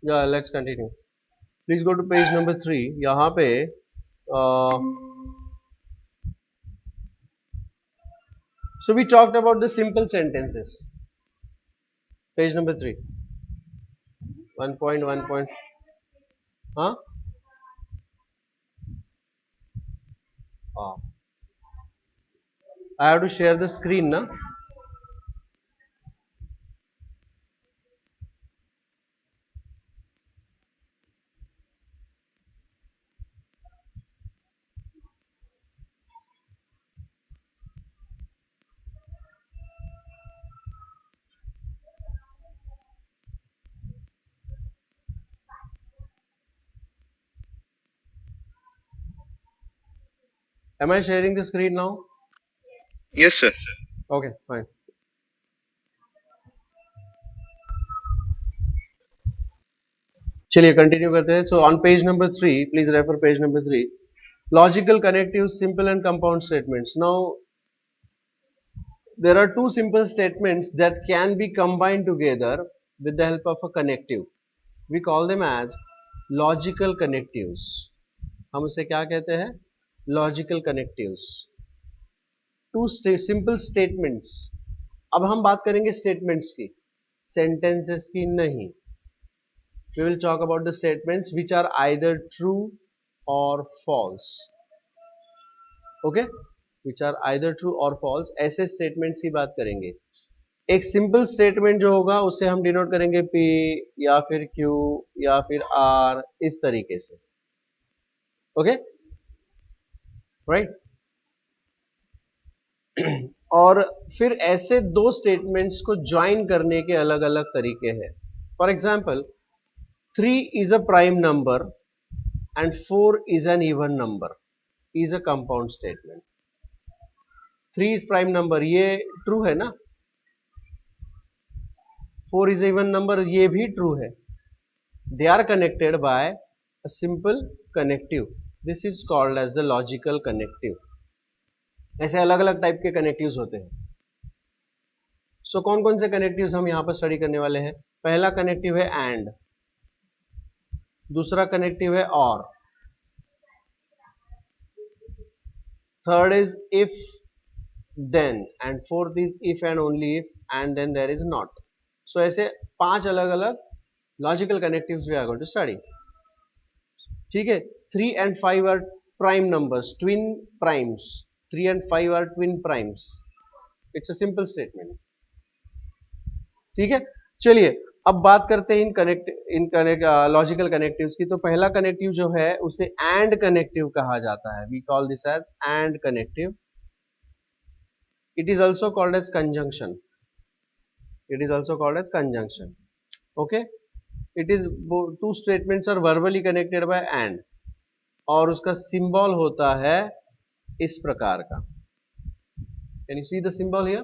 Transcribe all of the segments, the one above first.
Yeah, let's continue. Please go to page number 3. यहाँ पे uh, so we talked about the simple sentences. Page number 3. 1.1. Huh? Ah. I have to share the screen, na? Am I sharing the screen now? Yes, sir. Okay, fine. चलिए continue करते हैं. So on page number 3, please refer page number 3. Logical connectives, simple and compound statements. Now there are two simple statements that can be combined together with the help of a connective. We call them as logical connectives. हम उसे क्या कहते हैं? Logical connectives. Two simple statements. अब हम बात करेंगे statements की, sentences की नहीं. We will talk about the statements which are either true or false. Okay? Which are either true or false. ऐसे statements की बात करेंगे. एक सिंपल स्टेटमेंट जो होगा उसे हम डिनोट करेंगे P या फिर Q या फिर R, इस तरीके से. Okay, right. और फिर ऐसे दो स्टेटमेंट्स को ज्वाइन करने के अलग अलग तरीके हैं. For example, 3 is a prime number and 4 is an even number is a compound statement. 3 is prime number, ये ट्रू है ना. 4 is even number, ये भी ट्रू है. They are connected by a simple connective. This is called as the logical connective. ऐसे अलग अलग type के कनेक्टिव्स होते हैं. सो कौन कौन से कनेक्टिव्स हम यहाँ पर स्टडी करने वाले हैं? पहला कनेक्टिव है एंड, दूसरा कनेक्टिव है और, third is if then, and fourth is if and only if, and then there is not. So ऐसे 5 अलग अलग logical connectives we are going to study. ठीक है. 3 and 5 are prime numbers, twin primes. 3 and 5 are twin primes. It's a simple statement. ठीक है. चलिए अब बात करते हैं इन लॉजिकल कनेक्टिव्स की. तो पहला कनेक्टिव जो है उसे एंड कनेक्टिव कहा जाता है. We call this as and connective. It is also called as conjunction. It is also called as conjunction. Okay. It is two statements are verbally connected by and, और उसका symbol होता है इस प्रकार का. Can you see the symbol here?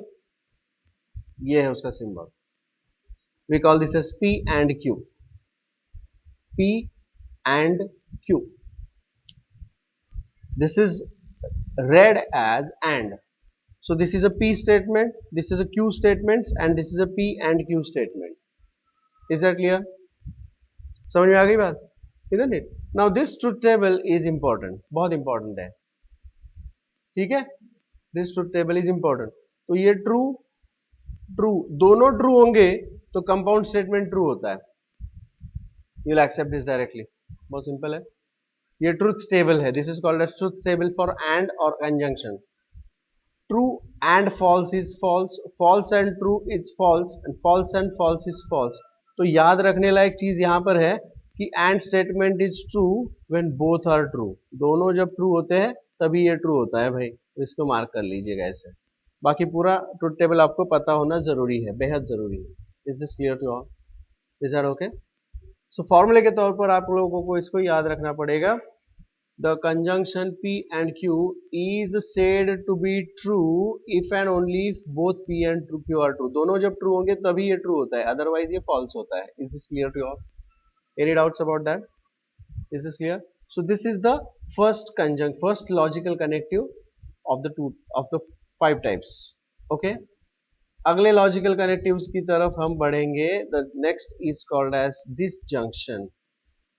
ये है उसका symbol. We call this as P and Q. P and Q. This is read as and. So this is a P statement, this is a Q statement, and this is a P and Q statement. Is that clear? समझ में आ गई बात? Isn't it? Now this truth table is important. बहुत important है. ठीक है? This truth table is important. तो ये true, true, दोनों true होंगे तो compound statement true होता है. You will accept this directly. बहुत simple है. ये ट्रूथ टेबल है. This is called as truth table for and और conjunction. True and false is false, false and true is false, and false and false is false. तो याद रखने लायक चीज यहां पर है कि and statement is true when both are true. दोनों जब ट्रू होते हैं तभी ये ट्रू होता है भाई. तो इसको मार्क कर लीजिएगा ऐसे. बाकी पूरा ट्रूथ टेबल आपको पता होना जरूरी है, बेहद जरूरी है. Is this clear to all? Is that okay? So फॉर्मूले के तौर पर आप लोगों को इसको याद रखना पड़ेगा. The conjunction P and Q is said to be true if and only if both P and Q are true. दोनों जब true होंगे तभी ये true होता है, otherwise ये false होता है. Is this clear to you all? Any doubts about that? Is this clear? So this is the first logical connective of the 5 types. Okay. अगले लॉजिकल कनेक्टिव्स की तरफ हम बढ़ेंगे. The next is called as disjunction.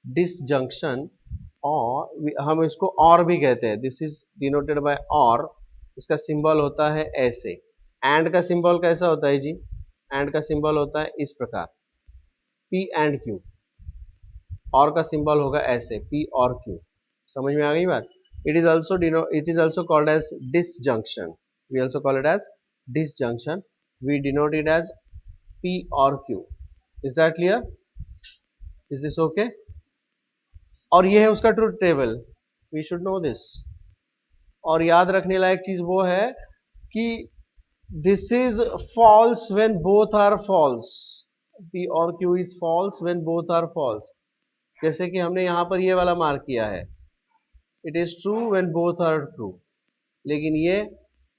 Disjunction, और हम इसको और भी कहते हैं. दिस इज डिनोटेड बाय और. इसका सिंबल होता है ऐसे. एंड का सिंबल कैसा होता है जी? एंड का सिंबल होता है इस प्रकार, P एंड Q. और का सिंबल होगा ऐसे, P और Q. समझ में आ गई बात? It is also called as disjunction. We also call it as disjunction. We denote it as P or Q. Is that clear? Is this okay? और ये है उसका truth table. We should know this. और याद रखने लायक चीज वो है कि this is false when both are false. P or Q is false when both are false. जैसे कि हमने यहाँ पर ये वाला मार्क किया है. It is true when both are true. लेकिन ये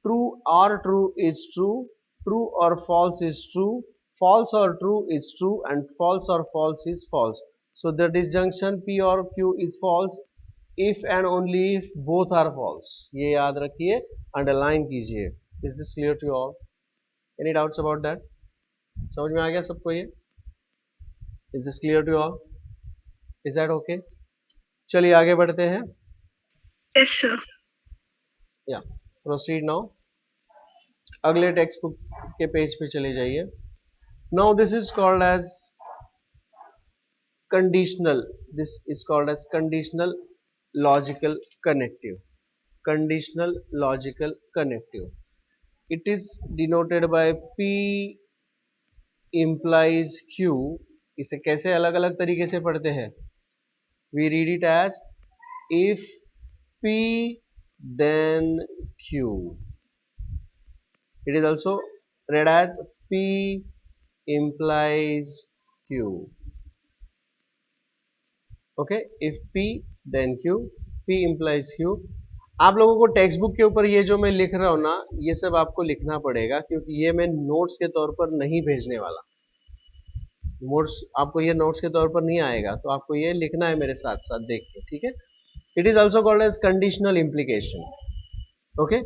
true or true is true, true or false is true, false or true is true, and false or false is false. So the disjunction P or Q is false if and only if both are false. ये याद रखिए, underline कीजिए. Is this clear to you all? Any doubts about that? समझ में आ गया सबको ये? Is this clear to you all? Is that okay? चलिए आगे बढ़ते हैं. Yes, sir. Yeah, proceed now. अगले टेक्स्ट बुक के पेज पे चले जाइए. Now this is called as conditional. This is called as conditional logical connective. Conditional logical connective. It is denoted by P implies Q. इसे कैसे अलग अलग तरीके से पढ़ते हैं? We read it as if P then Q. It is also read as P implies Q. Okay, if P then Q, P implies Q. आप लोगों को टेक्स्ट बुक के ऊपर ये जो मैं लिख रहा हूँ ना, ये सब आपको लिखना पड़ेगा, क्योंकि ये मैं नोट्स के तौर पर नहीं भेजने वाला. नोट्स आपको ये नोट्स के तौर पर नहीं आएगा, तो आपको ये लिखना है मेरे साथ साथ देख के, ठीक है? It is also called as conditional implication. Okay,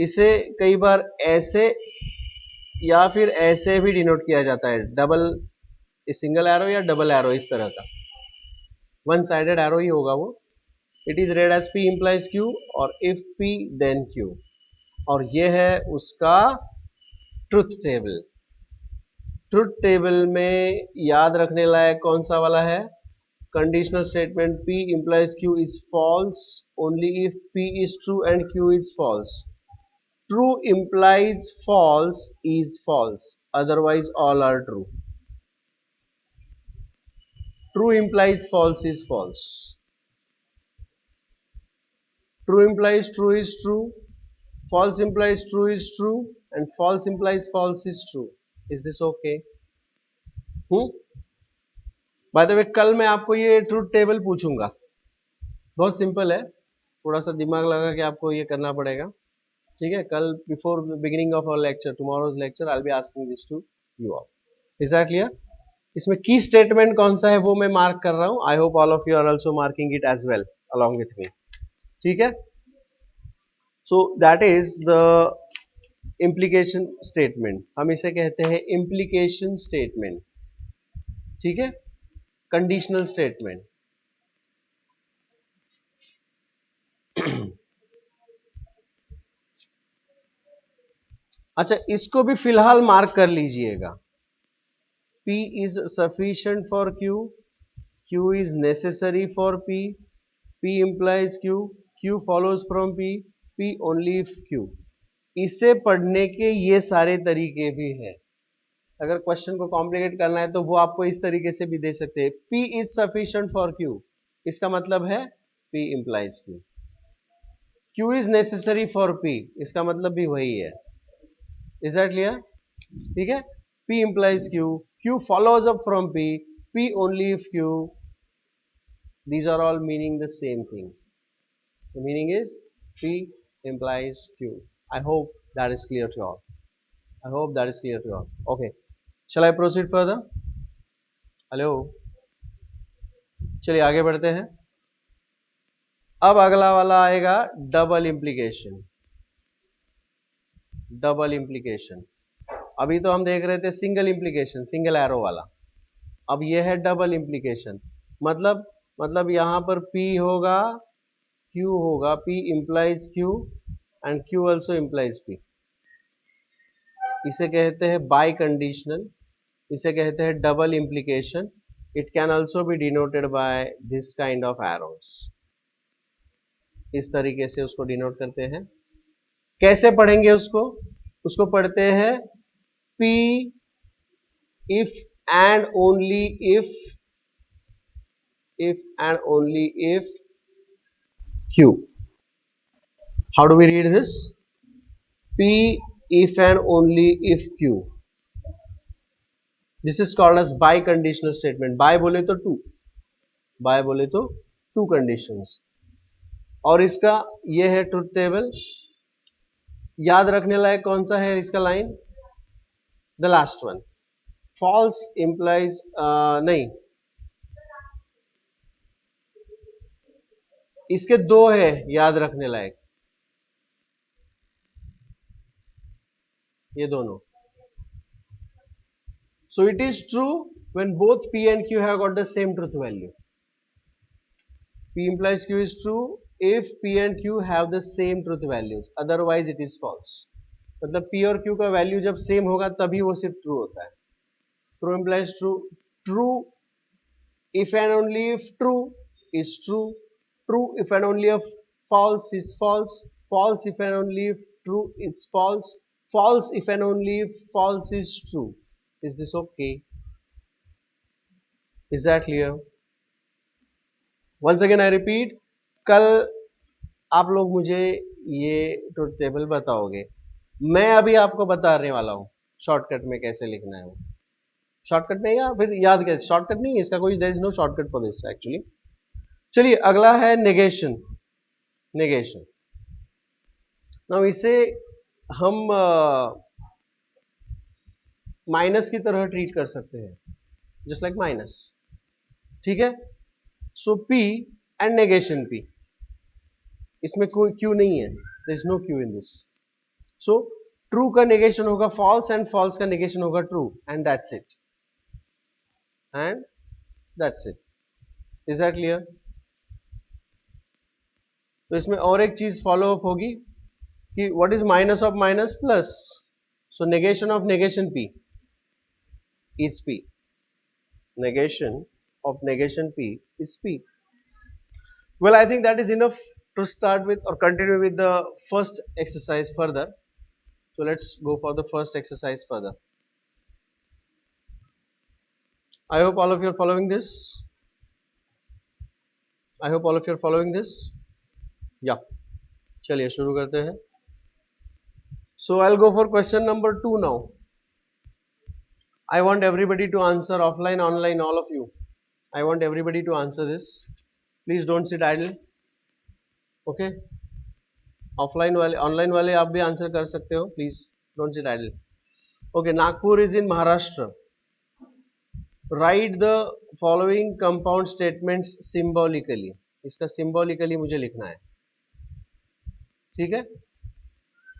इसे कई बार ऐसे या फिर ऐसे भी डिनोट किया जाता है. डबल सिंगल एरो या डबल एरो, इस तरह का वन साइडेड एरो ही होगा वो. It is read as P implies Q और इफ P then Q. और ये है उसका ट्रुथ टेबल. ट्रुथ टेबल में याद रखने लायक कौन सा वाला है? Conditional statement P implies Q is false only if P is true and Q is false. True implies false is false, otherwise all are true. True implies false is false. True implies true is true. False implies true is true, and false implies false is true. Is this okay? By the way, कल मैं आपको ये truth table पूछूंगा. बहुत simple है, थोड़ा सा दिमाग लगा के आपको ये करना पड़ेगा. ठीक है? कल before beginning of our lecture, tomorrow's lecture, I will be asking this to you all. Is that clear? इसमें की स्टेटमेंट कौन सा है वो मैं मार्क कर रहा हूं. I hope all of you are also marking it as well along with me. ठीक है? So that is the implication statement. हम इसे कहते हैं इम्प्लीकेशन स्टेटमेंट. ठीक है? Conditional statement. अच्छा, इसको भी फिलहाल मार्क कर लीजिएगा. P is sufficient for Q, Q is necessary for P, P implies Q, Q follows from P, P only if Q. इसे पढ़ने के ये सारे तरीके भी हैं. अगर क्वेश्चन को कॉम्प्लिकेट करना है तो वो आपको इस तरीके से भी दे सकते हैं. P is sufficient for Q, इसका मतलब है P implies Q. Q is necessary for P, इसका मतलब भी वही है. Is that clear? ठीक है? P implies Q, Q follows up from P, P only if Q. These are all meaning the same thing. The meaning is P implies Q. I hope that is clear to all. I hope that is clear to all. Okay. Shall I proceed further? Hello. चलिए आगे बढ़ते हैं. अब अगला वाला आएगा double implication. Double implication. अभी तो हम देख रहे थे सिंगल इम्प्लीकेशन, सिंगल एरो वाला, अब ये है डबल इम्प्लीकेशन। मतलब यहां पर P होगा, Q होगा, P implies Q and Q also implies P। इसे कहते हैं बाई कंडीशनल, इसे कहते हैं double implication. It can also be denoted by this kind of arrows. इस तरीके से उसको डिनोट करते हैं। कैसे पढ़ेंगे उसको? उसको पढ़ते हैं P if and only if and only if Q। How do we read this? P if and only if Q। This is called as biconditional statement। Bi बोले तो टू, बाय बोले तो टू कंडीशंस। और इसका ये है truth table. याद रखने लायक कौन सा है इसका line? The last one. False implies नहीं, इसके दो है याद रखने लायक, ये दोनों। So it is true when both P and Q have got the same truth value। P implies Q is true if P and Q have the same truth values, otherwise it is false। मतलब P और Q का value जब same होगा तभी वो सिर्फ true होता है। True implies true, true if and only if true is true, true if and only if false is false, false if and only if true is false, false if and only if false is true। Is this okay? Is that clear? Once again I repeat, कल आप लोग मुझे ये truth table बताओगे, मैं अभी आपको बताने वाला हूं शॉर्टकट में कैसे लिखना है। वो शॉर्टकट में या फिर याद कैसे? शॉर्टकट नहीं है इसका कोई, there is no shortcut for this actually. चलिए अगला है नेगेशन। नेगेशन नाउ इसे हम माइनस की तरह ट्रीट कर सकते हैं, जस्ट लाइक माइनस। ठीक है, so P and negation P, इसमें कोई Q नहीं है, there is no Q in this. So true का नेगेशन होगा फॉल्स एंड फॉल्स का नेगेशन होगा true, and that's it, and that's it. Is that clear? तो इसमें और एक चीज फॉलो अप होगी कि what is minus of minus plus, so negation of negation P is P। negation of negation P is P। Well, I think that is enough to start with or continue with the first exercise further। So let's go for the first exercise further। I hope all of you are following this। I hope all of you are following this। Yeah, चलिए शुरू करते हैं। So I'll go for question number 2 now। I want everybody to answer, offline, online, all of you। I want everybody to answer this। Please don't sit idle। Okay? Offline वाले, online वाले आप भी answer कर सकते हो, please don't sit idle. Okay, Nagpur is in Maharashtra. Right the following compound statements symbolically. इसका symbolically मुझे लिखना है, ठीक है,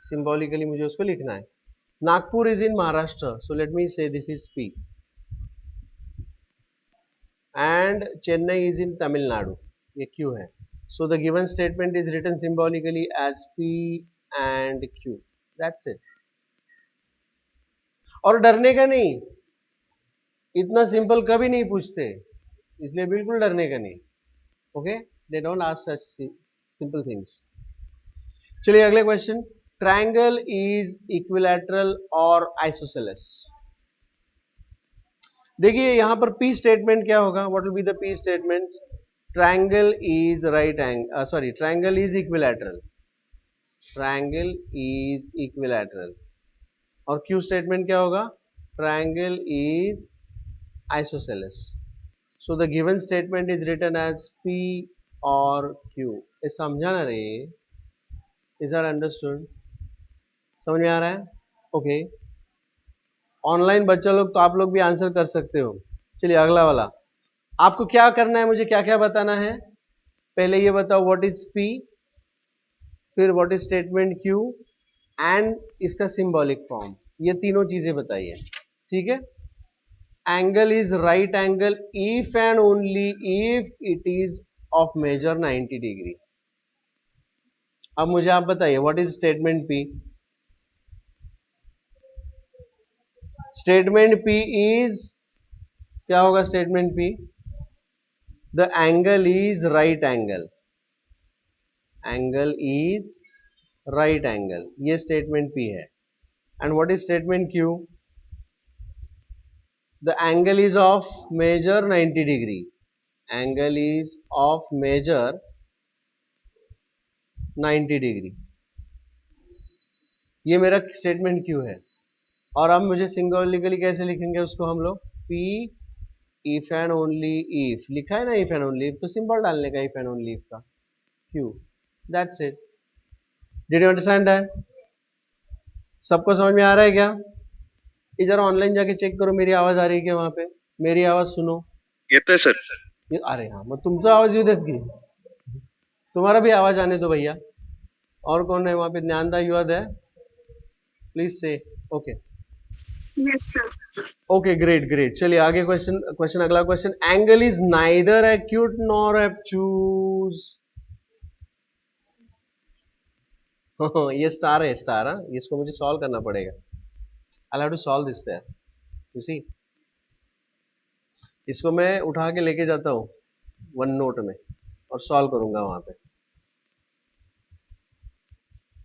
सिंबॉलिकली मुझे उसको लिखना है। Nagpur is in Maharashtra, so let me say this is P, and Chennai is in Tamil Nadu, ये Q है। So the given statement is written symbolically as P and Q। That's it। और डरने का नहीं, इतना सिंपल कभी नहीं पूछते, इसलिए बिल्कुल डरने का नहीं। Okay, they don't ask such simple things. चलिए अगले क्वेश्चन। ट्रायंगल इज इक्विलैटरल और आइसोसेलेस। देखिए यहां पर P स्टेटमेंट क्या होगा? What will be the P statements? triangle is right angle, triangle is equilateral, triangle is equilateral। और Q स्टेटमेंट क्या होगा? triangle is isosceles। so the given statement is written as P or Q। ये समझा ना रे? is that understood? समझ में आ रहा है? ओके, ऑनलाइन बच्चा लोग तो आप लोग भी आंसर कर सकते हो। चलिए अगला वाला, आपको क्या करना है, मुझे क्या क्या बताना है? पहले ये बताओ व्हाट इज P, फिर what is statement Q, and इसका सिंबॉलिक फॉर्म। ये तीनों चीजें बताइए, ठीक है। Angle is right angle if and only if it is of measure 90 degree. अब मुझे आप बताइए what is statement P. Statement P is, क्या होगा statement P? The angle is right angle, angle is right angle, ये statement P है। And what is statement Q? The angle is of measure 90 degree, angle is of measure 90 degree, ये मेरा statement Q है। और अब मुझे symbolically कैसे लिखेंगे उसको हम लोग? P if and only if, लिखा है ना इफ एंड ओनली इफ, तो सिंबल डालने का इफ एंड ओनली इफ का, Q, that's it. Did you understand that? सबको समझ में आ रहा है क्या? इधर ऑनलाइन जाके चेक करो मेरी आवाज आ रही है क्या वहां पे? मेरी आवाज सुनो। येतोय सर. अरे हाँ, मग तुमचा आवाज येऊ देत की, तुम्हारा भी आवाज आने दो भैया। और कौन है वहां पे? Gyanada, you are there, please say okay. Yes, sir. Okay great great, चलिए आगे क्वेश्चन क्वेश्चन अगला question. Angle is neither acute nor obtuse. ये स्टार है, स्टार। हाँ, इसको मुझे सॉल्व करना पड़ेगा। I have to solve this there, you see. इसको मैं उठा के लेके जाता हूँ वन नोट में और सॉल्व करूंगा वहां पे।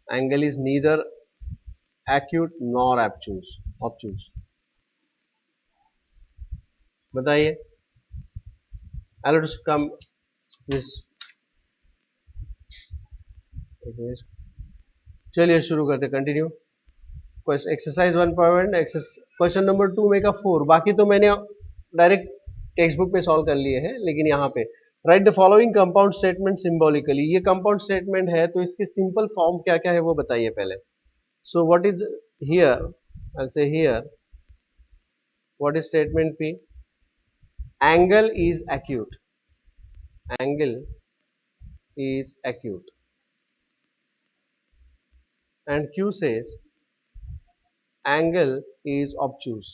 Angle is neither acute nor obtuse, obtuse. बताइए। I have to come this. चलिए शुरू करते, कंटिन्यू। एक्सरसाइज 1.1, क्वेश्चन नंबर 2 में का 4। बाकी तो मैंने डायरेक्ट टेक्स्ट बुक पे सॉल्व कर लिए हैं, लेकिन यहाँ पे right the following compound statement symbolically. ये कंपाउंड स्टेटमेंट है तो इसके सिंपल फॉर्म क्या क्या है वो बताइए पहले। सो व्हाट इज हियर, आई से here what is statement P? Angle is acute, angle is acute, and Q says angle is obtuse.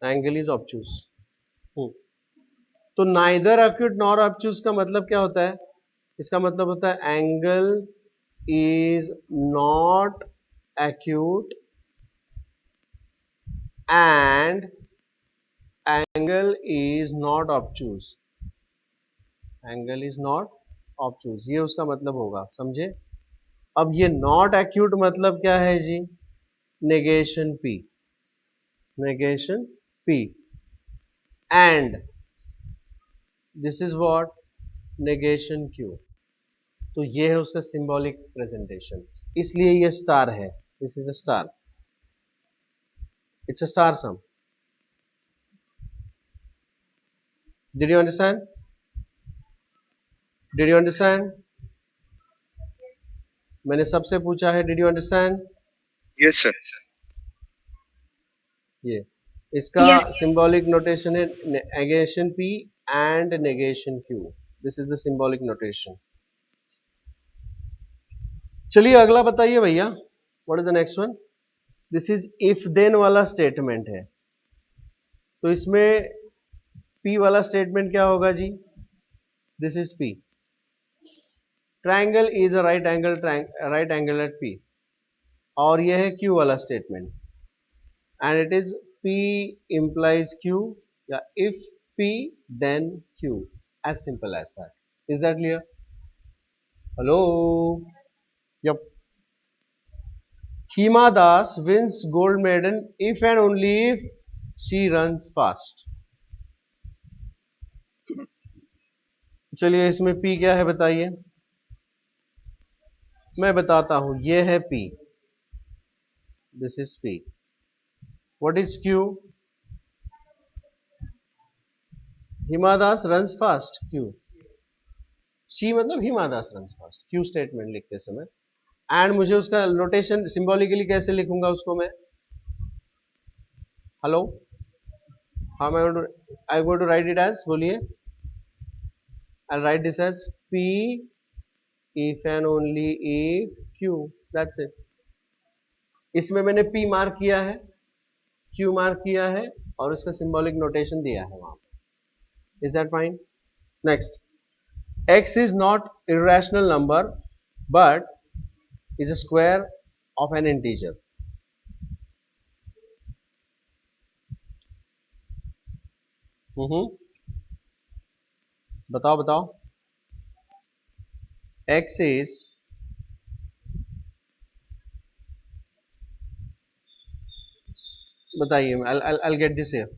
Angle is obtuse. तो नाइदर एक्यूट नॉर ऑब्ट्यूज का मतलब क्या होता है? इसका मतलब होता है angle is not acute and angle is not obtuse, angle is not obtuse, ये उसका मतलब होगा, समझे? अब ये नॉट एक्यूट मतलब क्या है जी? Negation P, negation P, and this is what? negation Q। तो ये है उसका सिंबॉलिक प्रेजेंटेशन, इसलिए ये स्टार है। This is a star, it's a star some. Did you understand? Did you understand? मैंने सबसे पूछा है, did you understand? Yes, sir. ये इसका Yes. सिंबॉलिक नोटेशन है negation P and negation Q। This is the symbolic notation. चलिए अगला बताइए भैया, what is the next one? This is if then वाला स्टेटमेंट है, तो इसमें P वाला स्टेटमेंट क्या होगा जी? This is P, triangle is a right angle at P, और ये है Q वाला statement, and it is P implies Q, या if P then Q, as simple as that। is that clear? hello, yep। Hima Das wins gold medal if and only if she runs fast। चलिए इसमें P क्या है बताइए। मैं बताता हूं, ये है P, this is P। What is Q? Hima Das runs fast, Q। She मतलब Hima Das runs fast, Q statement लिखते समय। एंड मुझे उसका नोटेशन सिंबॉलिकली कैसे लिखूंगा उसको मैं? Hello, how I going to write it as, बोलिए। I'll write this as P if and only if Q. That's it. इसमें मैंने P मार्क किया है, Q मार्क किया है और उसका सिंबॉलिक नोटेशन दिया है वहां पे. Is that fine? Next, x is not irrational number but is a square of an integer. बताओ बताओ. X is बताइए. I'll get this here.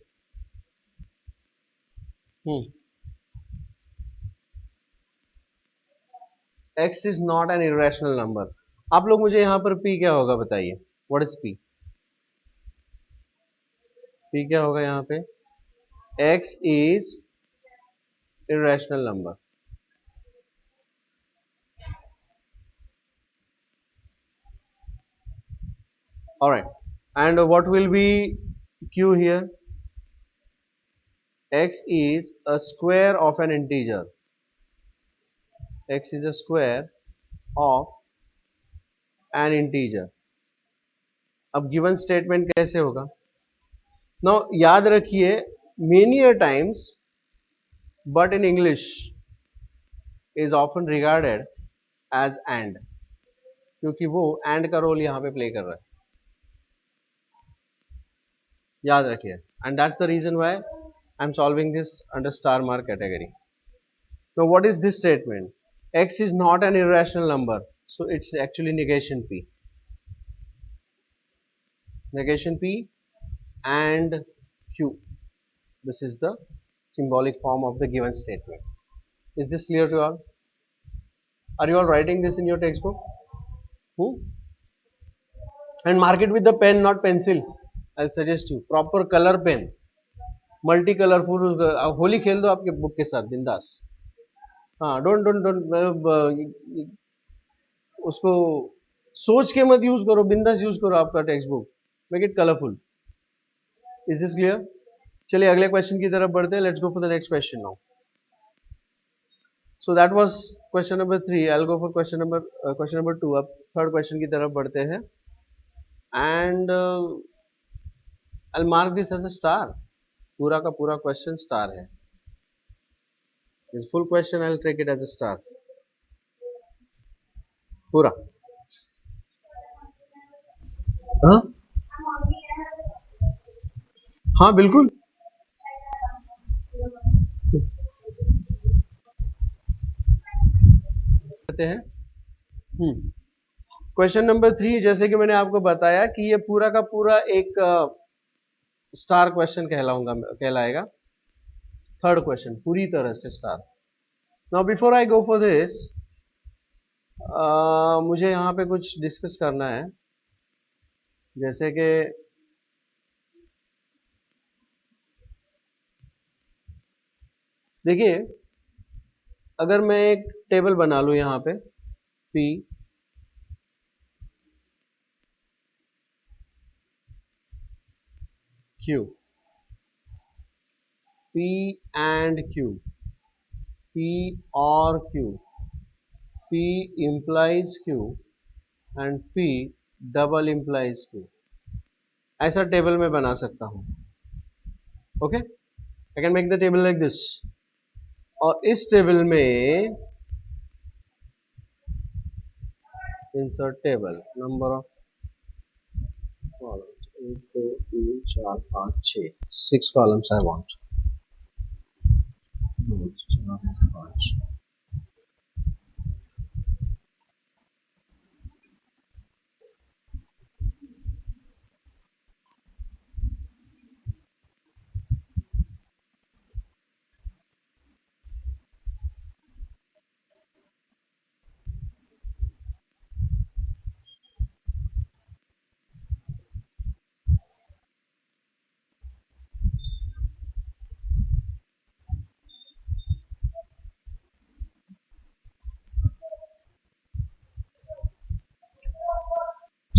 X is not an irrational number. आप लोग मुझे यहाँ पर P क्या होगा बताइए. What is P? P क्या होगा यहाँ पे? X is irrational number. Alright. And what will be Q here? X is a square of an integer. X is a square of an integer. अब given statement कैसे होगा? Now याद रखिए, many a times but in English is often regarded as and, क्योंकि वो and का role यहाँ पे प्ले कर रहा है. याद रखिए. And that's the reason why I'm solving this under star mark category. Now what is this statement? X is not an irrational number, so it's actually negation P. Negation P and Q. This is the symbolic form of the given statement. Is this clear to all? Are you all writing this in your textbook? And mark it with the pen, not pencil. I'll suggest you proper color pen, multi colorful. Holi खेल दो आपके book के साथ बिंदास. हाँ, don't उसको सोच के मत यूज करो, बिंदास यूज करो आपका text book. Make it colourful. Is this clear? चलिए अगले क्वेश्चन की तरफ बढ़ते हैं. Let's go for the next question now. So that was question number 3. I'll go for question number 2. अब थर्ड क्वेश्चन की तरफ बढ़ते हैं. And I'll mark this as a star. पूरा का पूरा क्वेश्चन स्टार है. This full question I'll take it as a star. पूरा. हाँ बिल्कुल. हैं. क्वेश्चन नंबर 3, जैसे कि मैंने आपको बताया कि ये पूरा का पूरा एक स्टार क्वेश्चन कहलाएगा. थर्ड क्वेश्चन पूरी तरह से star. Now before I go for this, मुझे यहाँ पे कुछ डिस्कस करना है. जैसे कि देखिए, अगर मैं एक टेबल बना लूं यहाँ पे P Q, P and Q, P or Q, P implies Q and P double implies Q. ऐसा टेबल मैं बना सकता हूं. Okay, I can make the table like this. और इस टेबल में insert table number of columns 1 2 3 4 5 6 6 columns I want. 2 4 5.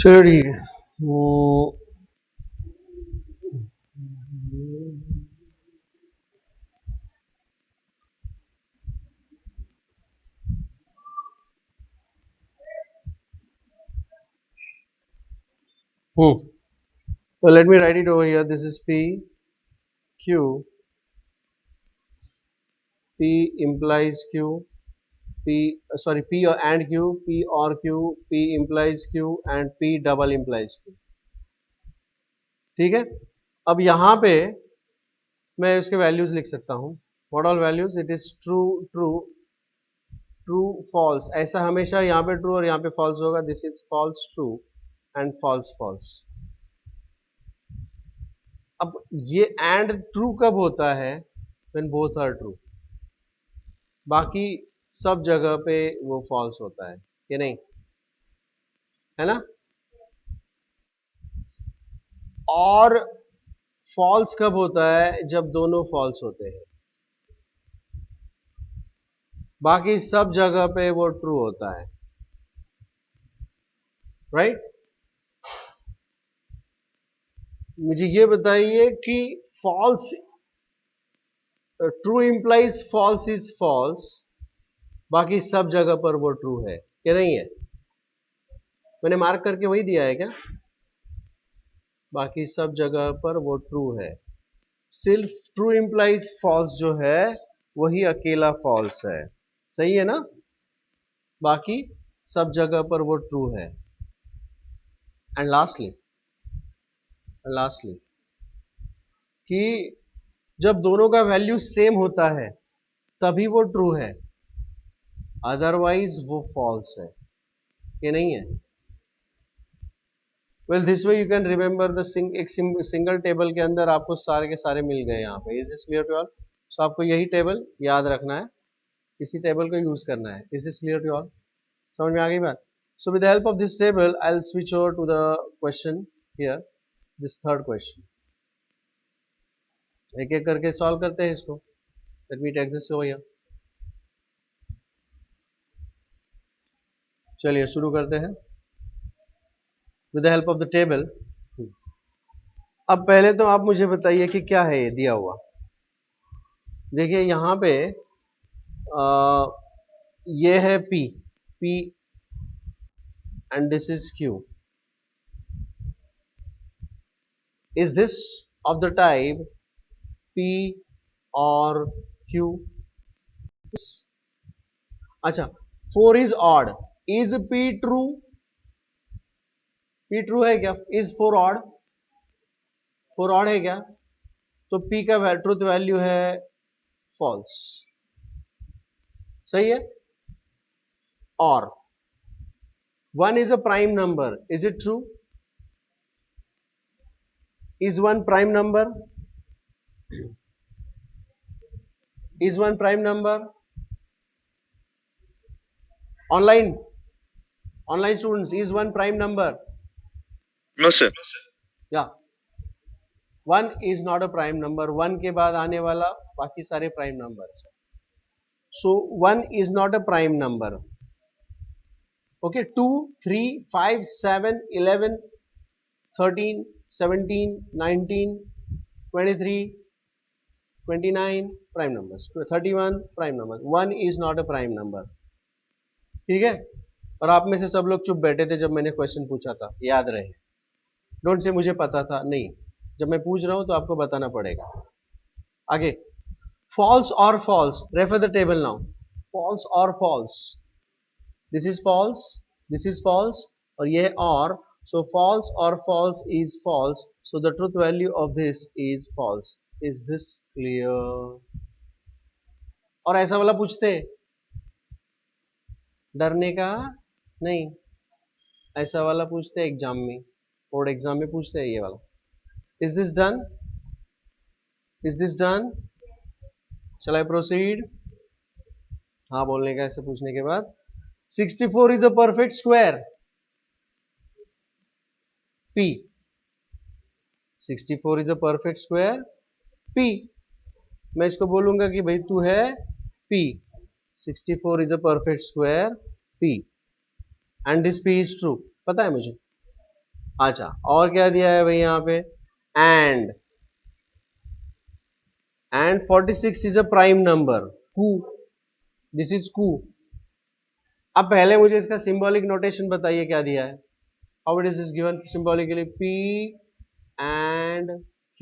चलो ठीक है. So let me write it over here. This is P, Q, P implies Q, P and Q, P or Q, P implies Q and P double implies Q. ठीक है, अब यहाँ पे मैं इसके वैल्यूज लिख सकता हूँ. What all values? It is true true true false. ऐसा हमेशा यहाँ पे ट्रू और यहाँ पे फॉल्स होगा. This is false true and false false. अब ये एंड ट्रू कब होता है? When both are true. बाकी सब जगह पे वो फॉल्स होता है कि नहीं, है ना? और फॉल्स कब होता है? जब दोनों फॉल्स होते हैं. बाकी सब जगह पे वो ट्रू होता है. राइट? मुझे ये बताइए कि false, true implies false is false, बाकी सब जगह पर वो ट्रू है कि नहीं है? मैंने मार्क करके वही दिया है क्या? बाकी सब जगह पर वो ट्रू है. सिर्फ ट्रू इंप्लाइज फॉल्स जो है वही अकेला फॉल्स है. सही है ना? बाकी सब जगह पर वो ट्रू है. एंड लास्टली कि जब दोनों का वैल्यू सेम होता है तभी वो ट्रू है, अदरवाइज वो फॉल्स है कि नहीं है? Well this way you can remember the एक सिंगल टेबल के अंदर आपको सारे के सारे मिल गए यहाँ पे. Is this clear to all? So आपको यही टेबल याद रखना है, इसी टेबल को यूज करना है. Is this clear to all? समझ में आ गई बात? So with the help of this table I will switch over to the question here, this third question. एक एक करके सॉल्व करते हैं इसको. Let me take this over here. चलिए शुरू करते हैं with the help of the table. अब पहले तो आप मुझे बताइए कि क्या है ये दिया हुआ. देखिए यहाँ पे ये है P and this is Q. Is this of the type P or Q? अच्छा, 4 is odd. Is P true? P true है क्या? Is 4 odd? 4 odd है क्या? तो P का ट्रूथ वैल्यू है false. सही है? और 1 is a prime number. Is it true? Is 1 prime number? Is 1 prime number? Online students, is 1 prime number? No, sir. Yeah. 1 is not a prime number. 1 के बाद आने वाला बाकी सारे prime numbers. So 1 is not a prime number. Okay, 2, 3, 5, 7, 11, 13, 17, 19, 23, 29 prime numbers. 31 prime numbers. 1 is not a prime number. ठीक है? और आप में से सब लोग चुप बैठे थे जब मैंने क्वेश्चन पूछा था, याद रहे. डोंट से मुझे पता था, नहीं. जब मैं पूछ रहा हूं तो आपको बताना पड़ेगा. आगे, false or false. Refer the table now. False or false. This is false. This is false. और ये और. So false or false is false. So the truth value of this is false. Is this clear? और ऐसा वाला पूछते, डरने का नहीं, ऐसा वाला पूछते एग्जाम में, बोर्ड एग्जाम में पूछते हैं ये वाला. Is this done? Is this done? Shall I proceed? हाँ बोलने का ऐसे पूछने के बाद. 64 is a perfect square. P. 64 is a perfect square. P. मैं इसको बोलूंगा कि भाई तू है P. 64 is a perfect square. P. And this P is true. पता है मुझे. अच्छा, और क्या दिया है भाई यहाँ पे? And 46 is a prime number. Q. This is Q. अब पहले मुझे इसका सिंबॉलिक नोटेशन बताइए क्या दिया है. How it is given symbolically P and Q.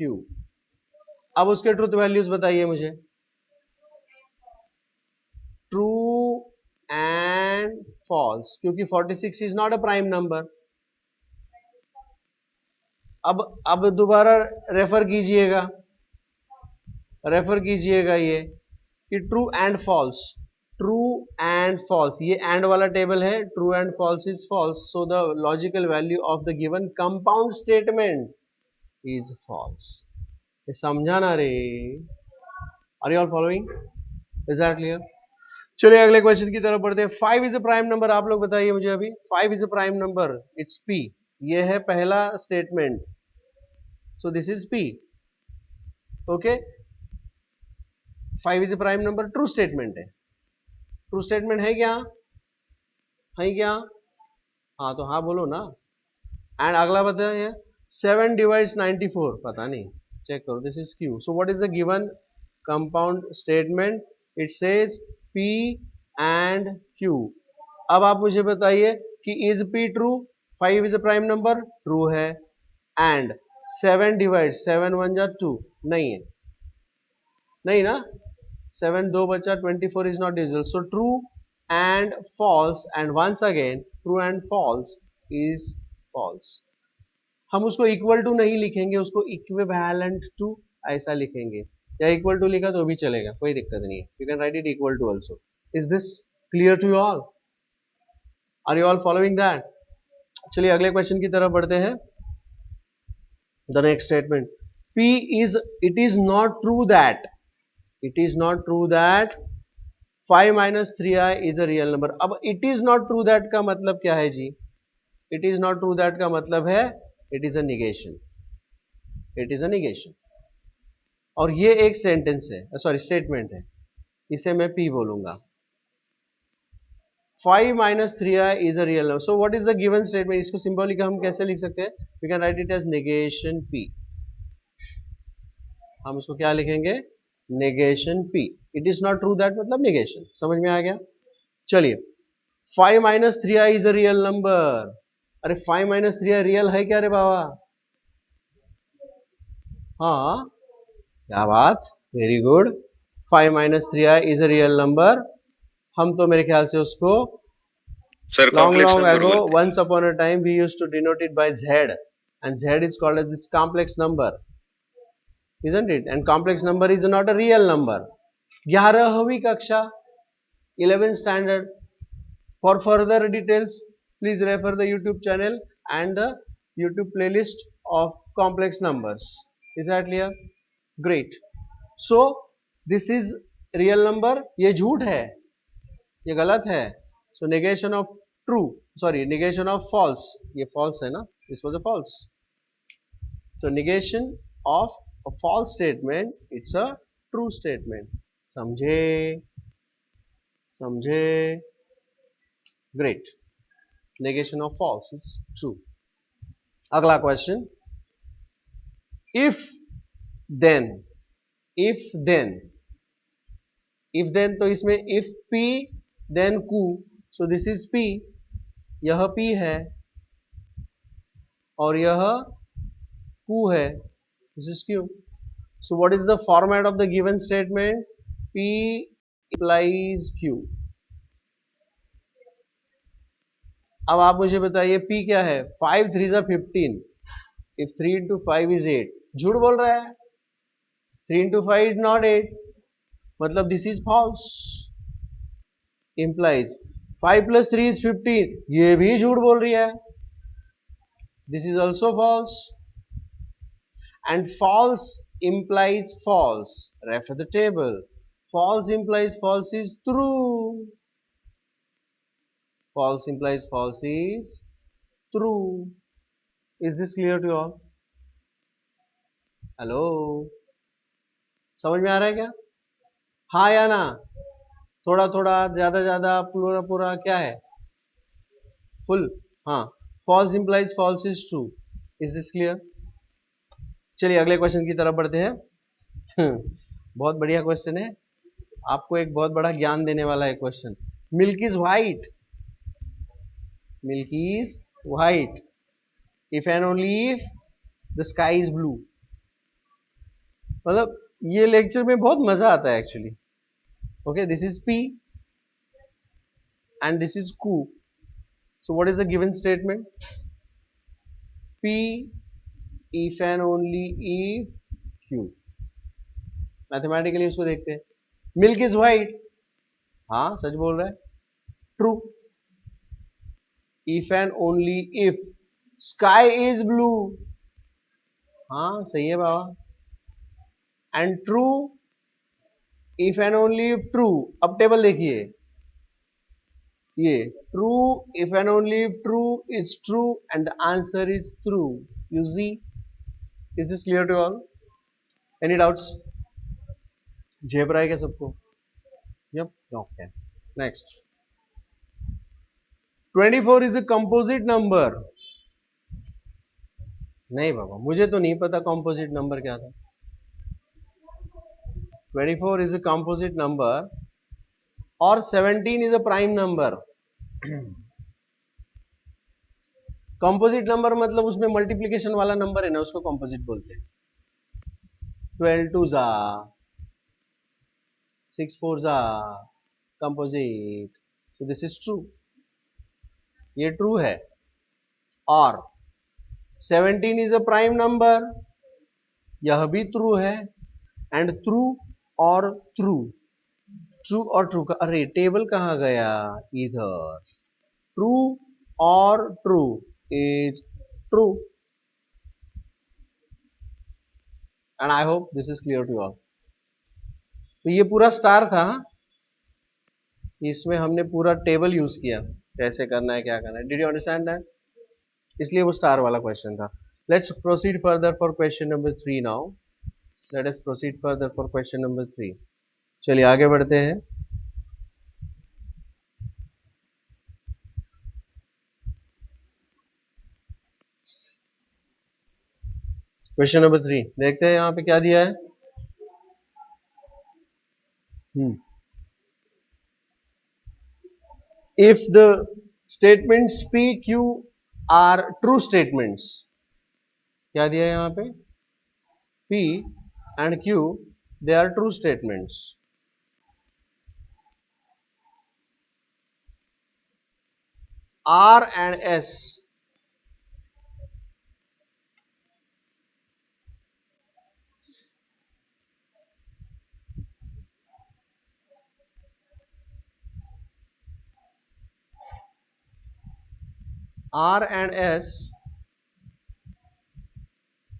अब उसके ट्रूथ वैल्यूज बताइए मुझे. ट्रू एंड फॉल्स, क्योंकि 46 is not a prime number. अब दोबारा रेफर कीजिएगा ये कि true and false. True and false, ये एंड वाला टेबल है. True and false is false, so the logical value of the given compound statement is false. ये समझा ना रे? Are you all following? Is that clear? चलिए अगले question की तरफ बढ़ते हैं. 5 इज अ प्राइम नंबर. आप लोग बताइए मुझे अभी. 5 is a prime number, it's P. ये है पहला statement, so this is P. Okay, 5 is a prime number, true statement है. ट्रू स्टेटमेंट है क्या? हाँ तो हाँ बोलो ना. एंड अगला बताइए. 7 डिवाइड्स 94, पता नहीं, चेक करो. This is Q. So what is the given compound statement? It says P and Q. अब आप मुझे बताइए कि is P true? 5 is a prime number, true है. एंड 7 डिवाइड 7 1 जा 2, नहीं है, नहीं ना. 7 2 बचा, 24 is not divisible. So true and false, and once again true and false is false. हम उसको इक्वल टू नहीं लिखेंगे, उसको इक्विवेलेंट टू ऐसा लिखेंगे, या इक्वल टू लिखा तो भी चलेगा, कोई दिक्कत नहीं है. You can write it equal to also. Is this clear to you all? Are you all following that? चलिए अगले क्वेश्चन की तरफ बढ़ते हैं. The next statement. P is, it is not true that 5 minus 3i is a real number. अब it is not true that का मतलब क्या है जी? It is not true that का मतलब है it is a negation. और ये एक सेंटेंस है, सॉरी स्टेटमेंट है, इसे मैं P बोलूंगा. 5 minus 3i is a real number. So what is the given statement? इसको सिंबॉलिक हम कैसे लिख सकते हैं? We can write it as negation P. हम इसको क्या लिखेंगे? Negation P. It is not true that मतलब नेगेशन. समझ में आ गया? चलिए, 5 minus 3i is a real number. अरे 5 minus 3i रियल है क्या रे बाबा? हाँ, क्या बात, very good. 5 minus 3i is a real number. हम तो मेरे ख्याल से उसको Sir, long complex long number ago, बोलते हैं. once upon a time we used to denote it by Z, and Z is called as this complex number, isn't it? And complex number is not a real number. 11वीं कक्षा, 11th standard. For further details, please refer the YouTube channel and the YouTube playlist of complex numbers. Is that clear? Great. So this is real number. ये झूठ है, ये गलत है. So negation of true, sorry, negation of false. ये false है ना? This was a false. So negation of a false statement, it's a true statement. समझे? Great. Negation of false is true. अगला क्वेश्चन. if then तो इसमें if P then Q, so this is P, यह P है और यह Q है, this is Q. So what is the format of the given statement? P implies Q. अब आप मुझे बताइए P क्या है? 5 3 is 15. If 3 into 5 is 8, झूठ बोल रहा है. 3 into 5 is not 8, मतलब this is false. Implies 5 plus 3 is 15, ये भी झूठ बोल रही है. This is also false. And false implies false. Refer the table. False implies false is true. False implies false is true. Is this clear to you all? Hello, समझ में आ रहा है क्या? हाँ या ना? थोड़ा थोड़ा, ज्यादा ज्यादा, पूरा पूरा, क्या है? फुल. हाँ. False implies false is true. Is this clear? चलिए अगले क्वेश्चन की तरफ बढ़ते हैं. बहुत बढ़िया क्वेश्चन है, आपको एक बहुत बड़ा ज्ञान देने वाला है question. Milk is white. If and only if the sky is blue. मतलब ये लेक्चर में बहुत मजा आता है actually. Okay, this is P and this is Q. So what is the given statement? P if and only if Q. Mathematically उसको देखते हैं। मिल्क इज व्हाइट, हाँ सच बोल रहा है, true. If and only if sky is blue, हाँ सही है बाबा। And true if and only if true. अब टेबल देखिए, ये true if and only if true is true and the answer is true. You see, is this clear to all? Any doubts? झेप रहा है क्या सबको? Yup, okay. Next, 24 is a composite number. नहीं बाबा, मुझे तो नहीं पता कंपोजिट नंबर क्या था। 24 इज अ कंपोजिट नंबर और 17 is a prime number. Composite number मतलब उसमें मल्टीप्लिकेशन वाला नंबर है ना, उसको कंपोजिट बोलते हैं। 12 टू जा 6 4 जा composite. So this is true, ये ट्रू है। और 17 इज अ प्राइम नंबर, यह भी ट्रू है। एंड ट्रू और ट्रू, ट्रू और ट्रू का, अरे टेबल कहां गया? इधर। ट्रू और true is true. And I hope this is clear to all. तो ये पूरा स्टार था, इसमें हमने पूरा टेबल यूज किया, कैसे करना है क्या करना है। Did you understand that? इसलिए वो स्टार वाला क्वेश्चन था। Let's proceed further for question number 3 now. Let us proceed further for question number 3। चलिए आगे बढ़ते हैं। क्वेश्चन नंबर 3 देखते हैं यहाँ पे क्या दिया है। If the statements P Q are true statements, क्या दिया है यहाँ पे? P and Q they are true statements. R and S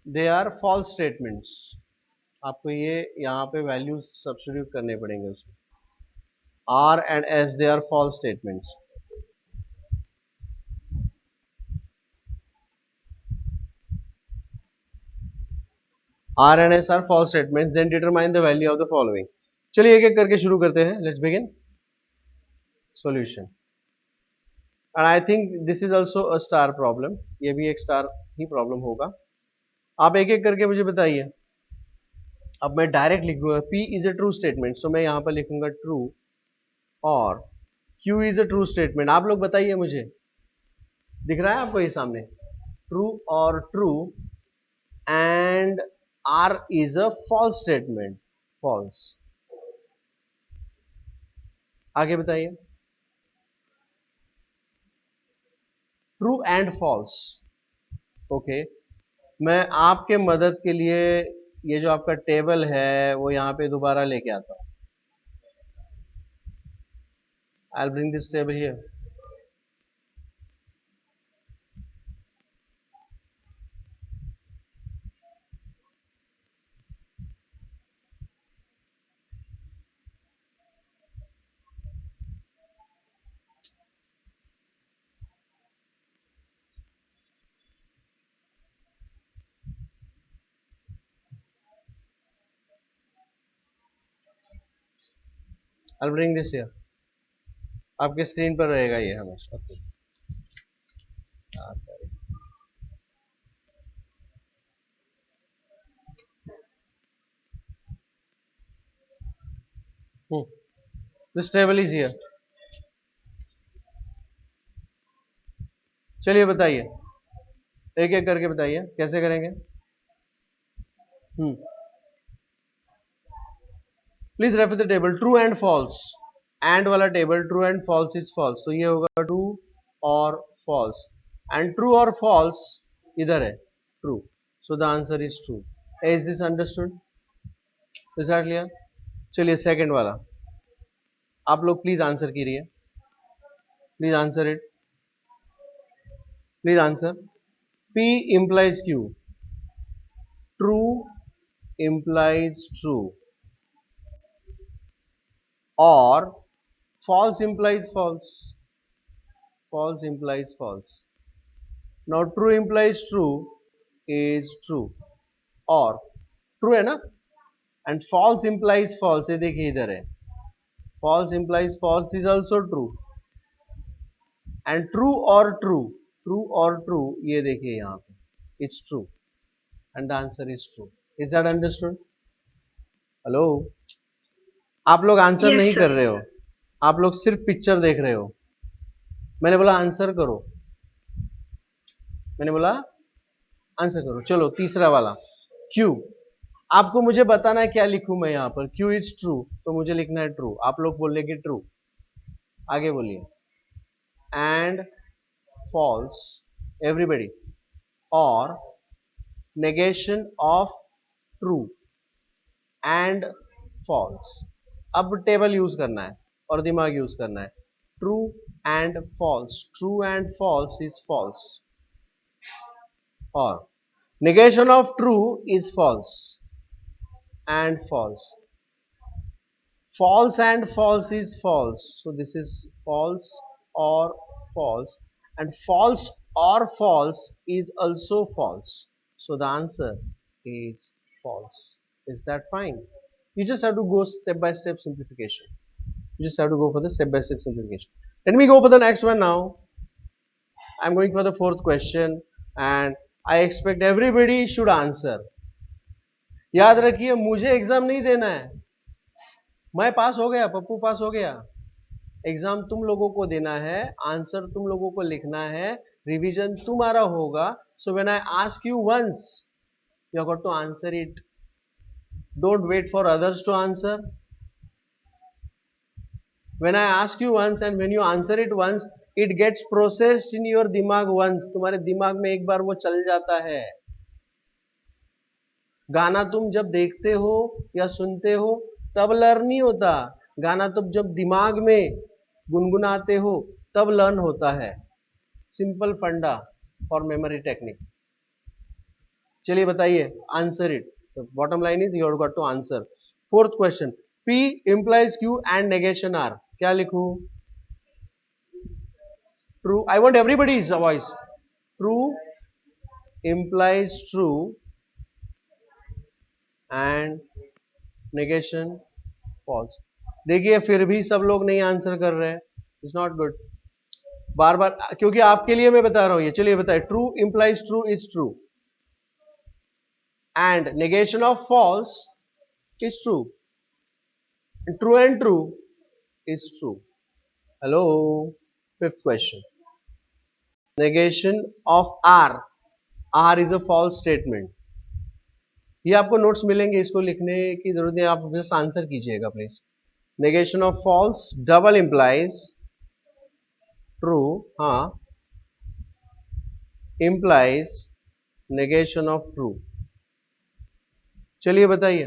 they are false statements. आपको ये यहाँ पे वैल्यूज सब्स्टिट्यूट करने पड़ेंगे उसमें। R and S they are false statements. R and S are false statements. Then determine the value of the following. चलिए एक एक करके शुरू करते हैं। Let's begin. Solution. And I think this is also a star problem. ये भी एक स्टार ही प्रॉब्लम होगा। आप एक एक करके मुझे बताइए। अब मैं डायरेक्ट लिखूंगा P is a true statement, so मैं यहाँ पर लिखूंगा true और Q is a true statement। आप लोग बताइए मुझे, दिख रहा है आपको ये सामने? True और true and R is a false statement, false। आगे बताइए। True and false, okay. मैं आपके मदद के लिए ये जो आपका टेबल है वो यहाँ पे दोबारा लेके आता हूँ। I'll bring this table here. I'll bring this here. आपके स्क्रीन पर रहेगा ये हमेशा। This table is here. चलिए बताइए एक एक करके बताइए कैसे करेंगे। Please refer the table true and false. And वाला table true and false is false, तो ये होगा ट्रू और फॉल्स, एंड ट्रू और फॉल्स इधर है true, so the answer is true. Is this understood? Is that clear? चलिए second वाला, आप लोग प्लीज आंसर कीजिए, please answer it, please answer. P implies Q, true implies true, or false implies false, false implies false. Now true implies true is true, or true है ना, and false implies false, ये देखिए इधर है, false implies false is also true, and true or true, true or true ये देखिए यहाँ पे it's true, and the answer is true. Is that understood? Hello? आप लोग आंसर Yes, नहीं sir. कर रहे हो, आप लोग सिर्फ पिक्चर देख रहे हो। मैंने बोला आंसर करो, मैंने बोला आंसर करो। चलो तीसरा वाला Q, आपको मुझे बताना है क्या लिखूं मैं यहाँ पर। Q इज ट्रू, तो मुझे लिखना है ट्रू, आप लोग बोलेंगे ट्रू, आगे बोलिए। एंड फॉल्स एवरीबडी, और negation of true and false. अब टेबल यूज करना है और दिमाग यूज करना है। True and false, true and false is false, और negation of true is false and false. False and false is false, so this is false or false, and false or false is also false, so the answer is false. Is that fine? You just have to go step by step simplification, you just have to go for the step by step simplification. Let me go for the next one now. I'm going for the fourth question and I expect everybody should answer. याद रखिए मुझे exam नहीं देना है, मैं पास हो गया, पप्पू पास हो गया, एग्जाम तुम लोगों को देना है, आंसर तुम लोगों को लिखना है, रिवीजन तुम्हारा होगा। So when I ask you once, you have got to answer it, don't wait for others to answer. When I ask you once and when you answer it once, it gets processed in your दिमाग once, तुम्हारे दिमाग में एक बार वो चल जाता है। गाना तुम जब देखते हो या सुनते हो तब लर्न नहीं होता, गाना तुम जब दिमाग में गुनगुनाते हो तब लर्न होता है। सिंपल फंडा फॉर मेमोरी टेक्निक। चलिए बताइए, answer it, bottom line is you have got to answer. Fourth question, P implies Q and negation R, क्या लिखूं? True, I want everybody's voice. True implies true and negation false। देखिए फिर भी सब लोग नहीं आंसर कर रहे हैं, इट्स नॉट गुड। बार बार क्योंकि आपके लिए मैं बता रहा हूं ये। चलिए बताइए, true implies true is true and negation of false is true, true and true is true. Hello, fifth question, negation of R, R is a false statement. ये आपको नोट्स मिलेंगे, इसको लिखने की जरूरत नहीं, आप बस आंसर कीजिएगा please. Negation of false double implies true, हाँ, इंप्लाइज नेगेशन ऑफ ट्रू। चलिए बताइए,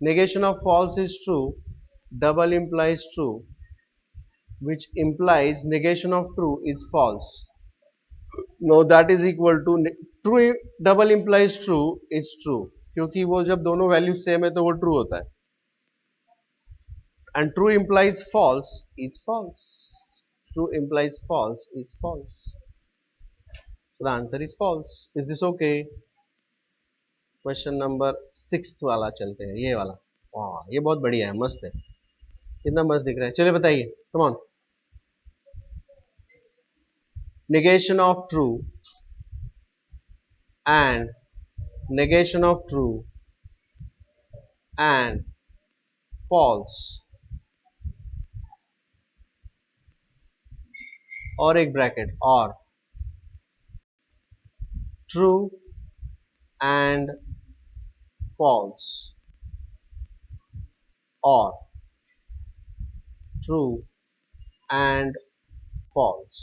negation of false is true, double implies true, which implies negation of true is false. No, that is equal to true double implies true is true, क्योंकि वो जब दोनों value same है तो वो true होता है, and true implies false is false, true implies false is false, so the answer is false. Is this okay? Question number 6 वाला चलते हैं, ये वाला, वाह ये बहुत बढ़िया है, मस्त है, कितना मस्त दिख रहा है। चलिए बताइए, come on. negation of true and negation of true and false, और एक ब्रैकेट, और true and false, or true and false.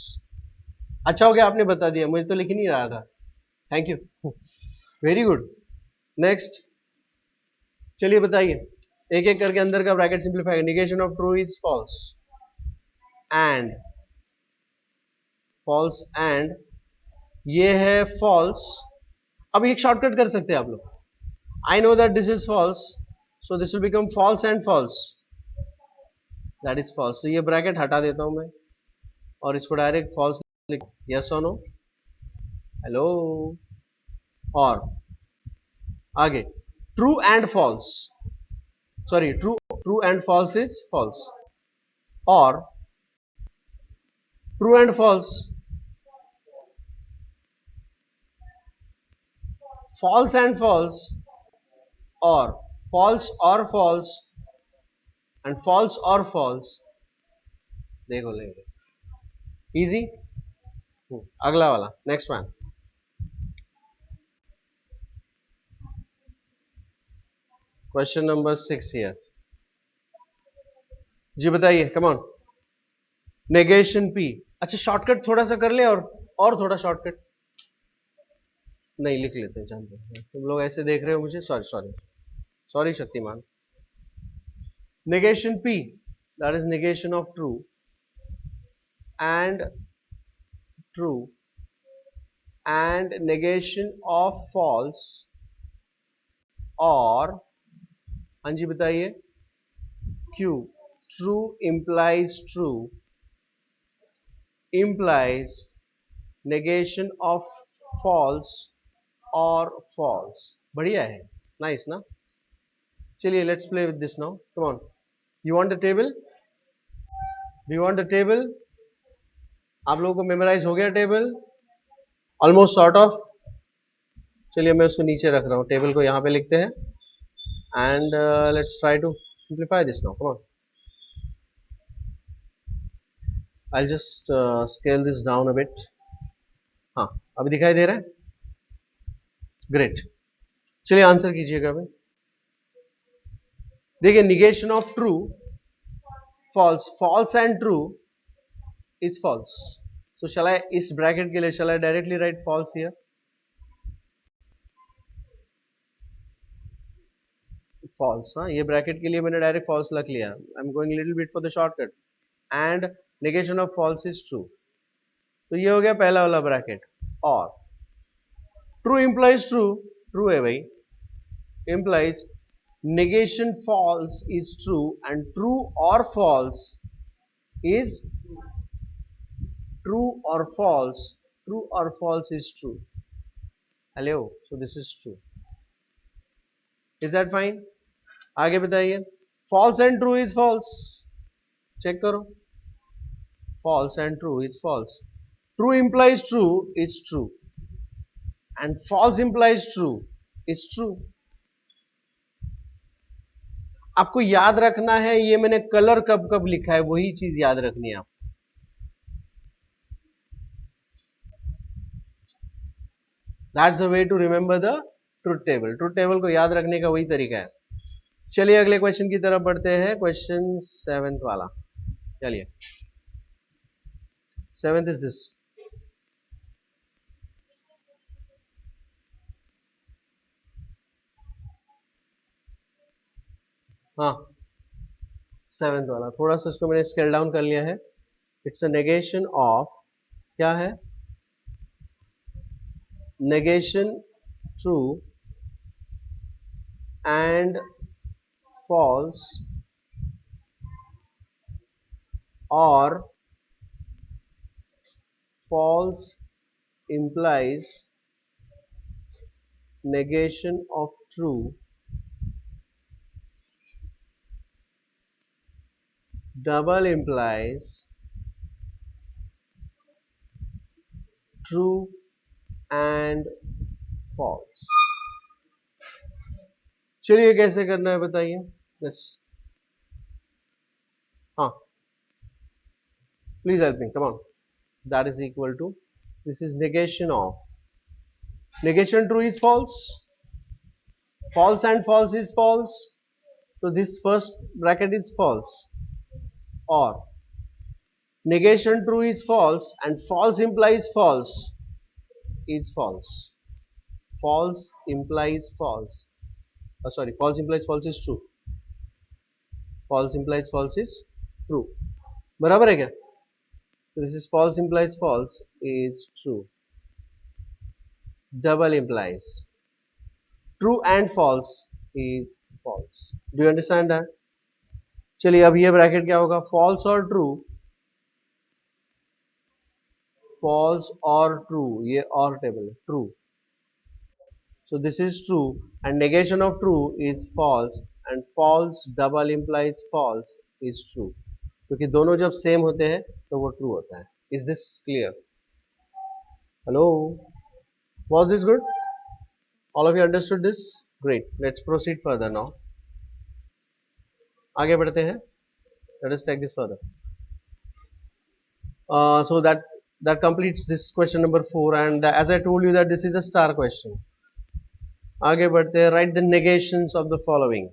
अच्छा हो गया आपने बता दिया, मुझे तो लिख ही नहीं रहा था. Thank you. Very good. Next, चलिए बताइए एक एक करके अंदर का bracket simplify. Negation of true is false and false and ये है फॉल्स. अब एक शॉर्टकट कर सकते हैं आप लोग. I know that this is false, so this will become false and false. That is false. तो ये ब्रैकेट हटा देता हूं मैं और इसको डायरेक्ट फॉल्स लिख. यस और नो. हेलो. और आगे true and false, sorry true and false is false, और true and false, false and false, or false or false, and false or false. देखो लेंगे इजी. अगला वाला next one. Question number 6 here. जी बताइए. Come on. Negation P. अच्छा shortcut थोड़ा सा कर ले और थोड़ा शॉर्टकट. नहीं लिख लेते हैं, जानते हैं तुम लोग ऐसे देख रहे हो मुझे. Sorry sorry sorry Shaktimaan. negation p, that is negation of true and true and negation of false, और हाँ जी बताइए q. true implies true implies negation of false or false. बढ़िया है. नाइस ना. चलिए let's play with this now. Come on. You want the table? Do you want the table? आप लोगों को मेमोराइज हो गया टेबल? Almost sort of. चलिए मैं उसको नीचे रख रहा हूँ. टेबल को यहाँ पे लिखते हैं and let's try to simplify this now. Come on. I just scale this down a bit. हाँ अभी दिखाई दे रहा है. ग्रेट. चलिए आंसर कीजिएगा भाई. देखिए negation of true false, false and true is false. So shall I, इस ब्रैकेट के लिए shall I directly write false here? False. हाँ ये ब्रैकेट के लिए मैंने डायरेक्ट false रख लिया. I'm going little bit for the shortcut. And negation of false is true. तो ये हो गया पहला वाला ब्रैकेट. और true implies true, true है भाई. Implies negation false is true and true or false is true or false. True or false is true. Hello. So this is true. Is that fine? आगे बताइए. False and true is false. Check करो. False and true is false. True implies true is true. And false implies true is true. आपको याद रखना है ये मैंने colour कब कब लिखा है, वही चीज याद रखनी है आप. That's the way to remember the truth table. Truth table को याद रखने का वही तरीका है. चलिए अगले क्वेश्चन की तरफ बढ़ते हैं. क्वेश्चन 7th वाला. चलिए 7th is this. हाँ 7th वाला. थोड़ा सा इसको मैंने स्केल डाउन कर लिया है. इट्स अ नेगेशन ऑफ, क्या है? Negation true and false or false implies negation of true, double implies true and false. चलिए कैसे करना है बताइए. यस हाँ please help me. Come on. That is equal to, this is negation of negation true is false, false and false is false, so this first bracket is false, or negation true is false and false implies false is false, false implies false, sorry, false implies false is true, false implies false is true, बराबर है क्या? So this is false implies false is true, double implies true and false is false. Do you understand that? चलिए अब ये bracket क्या होगा, false और true, false और true, ये और टेबल है true, so this is true and negation of true is false and false double implies false is true, क्योंकि दोनों जब सेम होते हैं तो वो ट्रू होता है. Is this clear? Hello, was this good? All of you understood this? Great. Let's proceed further now. आगे बढ़ते हैं. Let us take this further. So that completes this question number 4, and as I told you that this is a star question. आगे बढ़ते हैं. Write the negations of the following.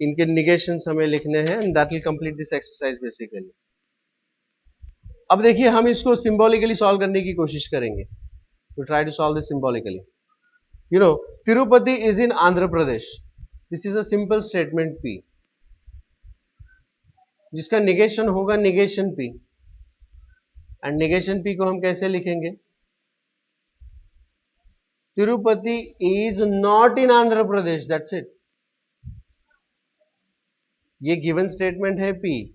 इनके negations हमें लिखने हैं and that will complete this exercise basically. अब देखिए हम इसको symbolically solve करने की कोशिश करेंगे. To try to solve this symbolically. You know, Tirupati is in Andhra Pradesh. This is a simple statement P, जिसका negation होगा negation P, and negation P को हम कैसे लिखेंगे? Tirupati is not in Andhra Pradesh. That's it. ये given statement है P,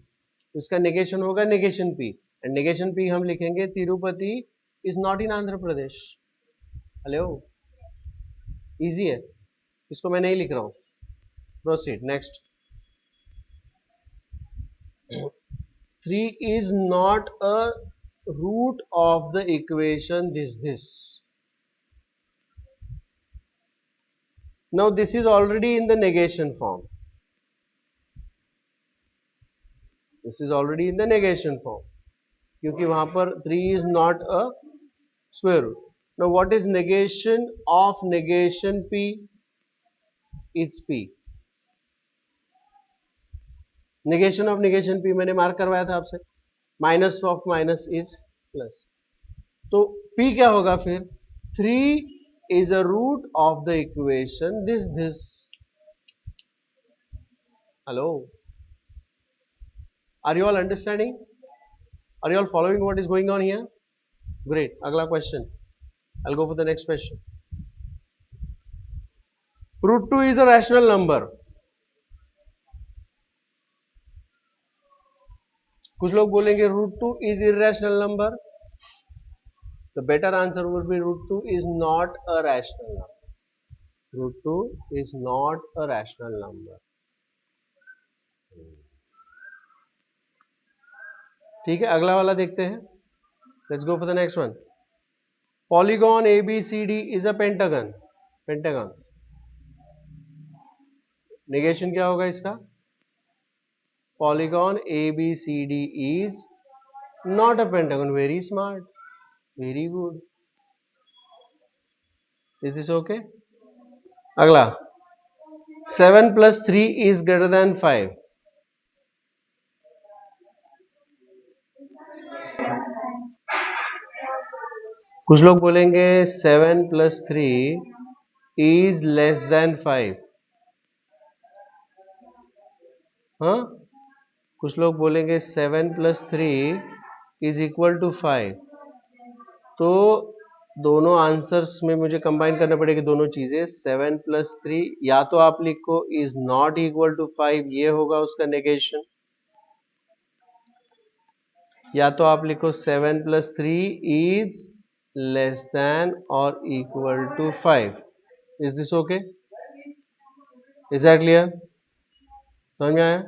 उसका negation होगा negation P, and negation P हम लिखेंगे Tirupati is not in Andhra Pradesh. Hello, easy है, इसको मैं नहीं लिख रहा हूँ. Proceed next. 3 is not a root of the equation this. Now this is already in the negation form. This is already in the negation form, क्योंकि वहां पर 3 is not a square root. Now what is negation of negation P? It's P. negation of negation P मैंने mark करवाया था आपसे, minus of minus is plus, तो P क्या होगा फिर? 3 is a root of the equation this. Hello, are you all understanding? Are you all following what is going on here? Great. अगला question. I'll go for the next question. Root 2 is a rational number. कुछ लोग बोलेंगे root 2 is irrational number. The better answer would be root 2 is not a rational number. Root 2 is not a rational number. ठीक है, अगला वाला देखते हैं. Let's go for the next one. Polygon ABCD is a pentagon. Pentagon. Negation क्या होगा इसका? Polygon ABCD is not a pentagon. Very smart. Very good. Is this okay? अगला. 7 plus 3 is greater than 5. कुछ लोग बोलेंगे 7 plus 3 is less than 5. हाँ, कुछ लोग बोलेंगे 7 plus 3 is equal to 5. तो दोनों आंसर्स में मुझे कंबाइन करना पड़ेगी दोनों चीजें. 7 plus 3 या तो आप लिखो is not equal to 5, ये होगा उसका नेगेशन, या तो आप लिखो 7 plus 3 is less than or equal to 5. Is this okay? Is that clear? समझ में आया?